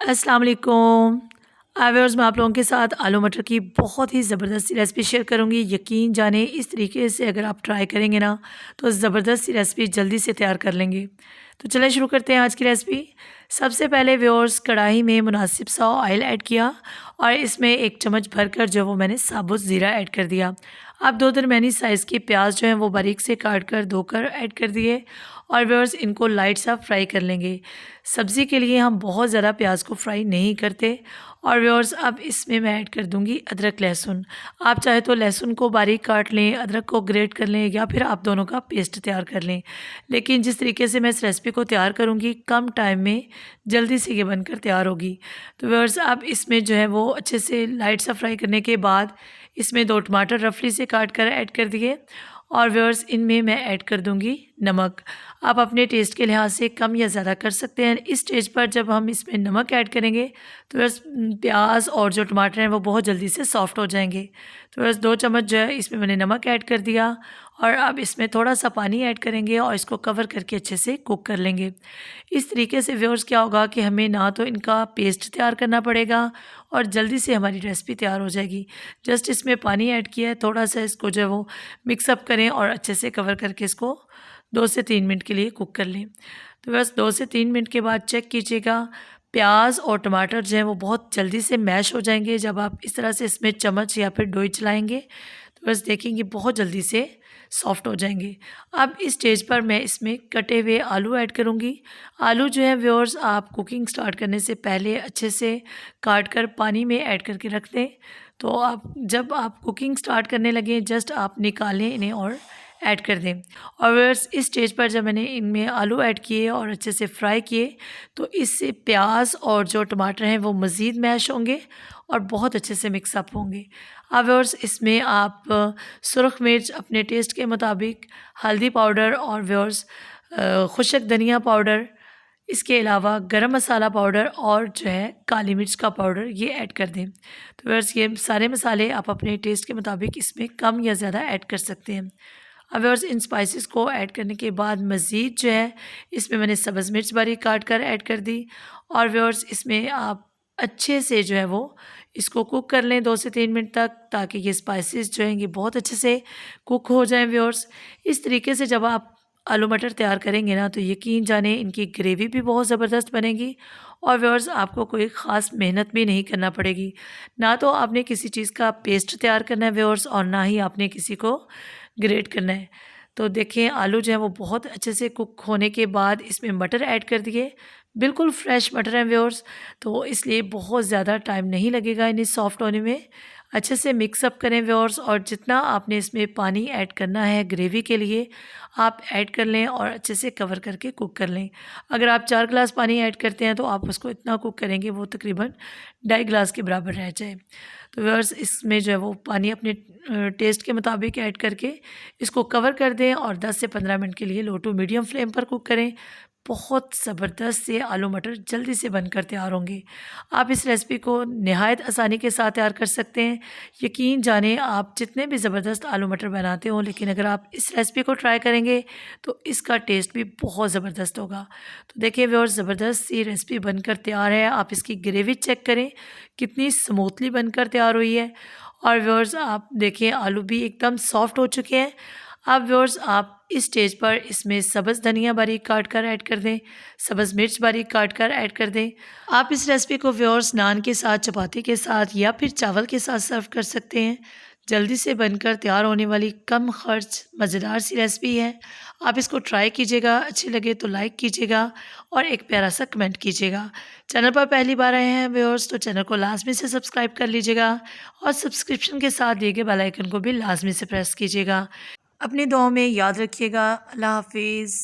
अस्सलाम वालेकुम। व्यूअर्स, मैं आप लोगों के साथ आलू मटर की बहुत ही ज़बरदस्त सी रेसिपी शेयर करूंगी। यकीन जाने इस तरीके से अगर आप ट्राई करेंगे ना तो ज़बरदस्त सी रेसिपी जल्दी से तैयार कर लेंगे। तो चलें शुरू करते हैं आज की रेसिपी। सबसे पहले व्यूअर्स, कढ़ाई में मुनासिब सा ऑयल ऐड किया और इसमें 1 चम्मच भरकर जो वो मैंने साबुत ज़ीरा ऐड कर दिया। अब 2 दरमियानी साइज़ के प्याज जो हैं वो बारीक से काट कर धोकर ऐड कर दिए और व्यूअर्स इनको लाइट सा फ्राई कर लेंगे। सब्ज़ी के लिए हम बहुत ज़्यादा प्याज को फ्राई नहीं करते। और व्यूअर्स, अब इसमें मैं ऐड कर दूंगी अदरक लहसुन। आप चाहे तो लहसुन को बारीक काट लें, अदरक को ग्रेट कर लें या फिर आप दोनों का पेस्ट तैयार कर लें। लेकिन जिस तरीके से मैं इस रेसिपी को तैयार करूंगी, कम टाइम में जल्दी से ये बनकर तैयार होगी। तो व्यूअर्स, अब इसमें जो है वो अच्छे से लाइट सा फ्राई करने के बाद इसमें 2 टमाटर रफली से काट कर ऐड कर दिए और व्यूअर्स इनमें मैं ऐड कर दूंगी नमक। आप अपने टेस्ट के लिहाज से कम या ज़्यादा कर सकते हैं। इस स्टेज पर जब हम इसमें नमक ऐड करेंगे तो बस प्याज और जो टमाटर हैं वो बहुत जल्दी से सॉफ्ट हो जाएंगे। तो बस 2 चम्मच जो है इसमें मैंने नमक ऐड कर दिया और अब इसमें थोड़ा सा पानी ऐड करेंगे और इसको कवर करके अच्छे से कुक कर लेंगे। इस तरीके से व्यूअर्स क्या होगा कि हमें ना तो इनका पेस्ट तैयार करना पड़ेगा और जल्दी से हमारी रेसिपी तैयार हो जाएगी। जस्ट इसमें पानी ऐड किया है, थोड़ा सा इसको जो है वो मिक्सअप करें और अच्छे से कवर करके इसको 2 से 3 मिनट के लिए कुक कर लें। तो बस 2 से 3 मिनट के बाद चेक कीजिएगा, प्याज और टमाटर जो हैं वो बहुत जल्दी से मैश हो जाएंगे। जब आप इस तरह से इसमें चम्मच या फिर डोई चलाएंगे तो बस देखेंगे बहुत जल्दी से सॉफ्ट हो जाएंगे। अब इस स्टेज पर मैं इसमें कटे हुए आलू ऐड करूंगी। आलू जो है व्यूअर्स, आप कुकिंग स्टार्ट करने से पहले अच्छे से काट कर पानी में ऐड करके रख दें। तो आप जब आप कुकिंग स्टार्ट करने लगें जस्ट आप निकालें इन्हें और ऐड कर दें। और व्यूअर्स, इस स्टेज पर जब मैंने इनमें आलू ऐड किए और अच्छे से फ्राई किए तो इससे प्याज और जो टमाटर हैं वो मज़ीद मैश होंगे और बहुत अच्छे से मिक्सअप होंगे। अब व्यूअर्स, इसमें आप सुरख मिर्च अपने टेस्ट के मुताबिक, हल्दी पाउडर और व्यूअर्स खुशक धनिया पाउडर, इसके अलावा गरम मसाला पाउडर और जो है काली मिर्च का पाउडर ये ऐड कर दें। तो व्यूअर्स, ये सारे मसाले आप अपने टेस्ट के मुताबिक इसमें कम या ज़्यादा ऐड कर सकते हैं। अब व्यूअर्स, इन स्पाइसेस को ऐड करने के बाद मज़ीद जो है इसमें मैंने सब्ज़ मिर्च बारीक काट कर ऐड कर दी और व्यूअर्स इसमें आप अच्छे से जो है वो इसको कुक कर लें 2 से 3 मिनट तक, ताकि ये स्पाइसेस जो हैं ये बहुत अच्छे से कुक हो जाएं। व्यूअर्स, इस तरीके से जब आप आलू मटर तैयार करेंगे ना तो यकीन जाने इनकी ग्रेवी भी बहुत ज़बरदस्त बनेगी और व्यूअर्स आपको कोई ख़ास मेहनत भी नहीं करना पड़ेगी। ना तो आपने किसी चीज़ का पेस्ट तैयार करना है व्यूअर्स और ना ही आपने किसी को ग्रेट करना है। तो देखें, आलू जो है वो बहुत अच्छे से कुक होने के बाद इसमें मटर ऐड कर दिए। बिल्कुल फ्रेश मटर हैं व्यूअर्स, तो इसलिए बहुत ज़्यादा टाइम नहीं लगेगा इन्हें सॉफ्ट होने में। अच्छे से मिक्सअप करें व्यूअर्स और जितना आपने इसमें पानी ऐड करना है ग्रेवी के लिए आप ऐड कर लें और अच्छे से कवर करके कुक कर लें। अगर आप 4 गिलास पानी ऐड करते हैं तो आप उसको इतना कुक करेंगे वो तकरीबन 2.5 गिलास के बराबर रह जाए। तो व्यूअर्स, इसमें जो है वो पानी अपने टेस्ट के मुताबिक ऐड करके इसको कवर कर दें और 10 से 15 मिनट के लिए लो टू मीडियम फ्लेम पर कुक करें। बहुत ज़बरदस्त से आलू मटर जल्दी से बनकर तैयार होंगे। आप इस रेसिपी को नहायत आसानी के साथ तैयार कर सकते हैं। यकीन जाने आप जितने भी ज़बरदस्त आलू मटर बनाते हो, लेकिन अगर आप इस रेसिपी को ट्राई करेंगे तो इसका टेस्ट भी बहुत ज़बरदस्त होगा। तो देखिए व्यूअर्स, ज़बरदस्त सी रेसिपी बनकर तैयार है। आप इसकी ग्रेवी चेक करें कितनी स्मूथली बनकर तैयार हुई है और व्यूअर्स आप देखिए आलू भी एकदम सॉफ्ट हो चुके हैं। अब व्यूअर्स, आप इस स्टेज पर इसमें सब्ज़ धनिया बारीक काट कर ऐड कर दें, सब्ज़ मिर्च बारीक काट कर ऐड कर दें। आप इस रेसिपी को व्यूअर्स नान के साथ, चपाती के साथ या फिर चावल के साथ सर्व कर सकते हैं। जल्दी से बनकर तैयार होने वाली कम खर्च मज़ेदार सी रेसिपी है। आप इसको ट्राई कीजिएगा, अच्छी लगे तो लाइक कीजिएगा और एक प्यारा सा कमेंट कीजिएगा। चैनल पर पहली बार आए हैं व्यूअर्स तो चैनल को लाजमी से सब्सक्राइब कर लीजिएगा और सब्सक्रिप्शन के साथ दिए गए बेल आइकन को भी लाजमी से प्रेस कीजिएगा। अपनी दुआओं में याद रखिएगा। अल्लाह हाफिज़।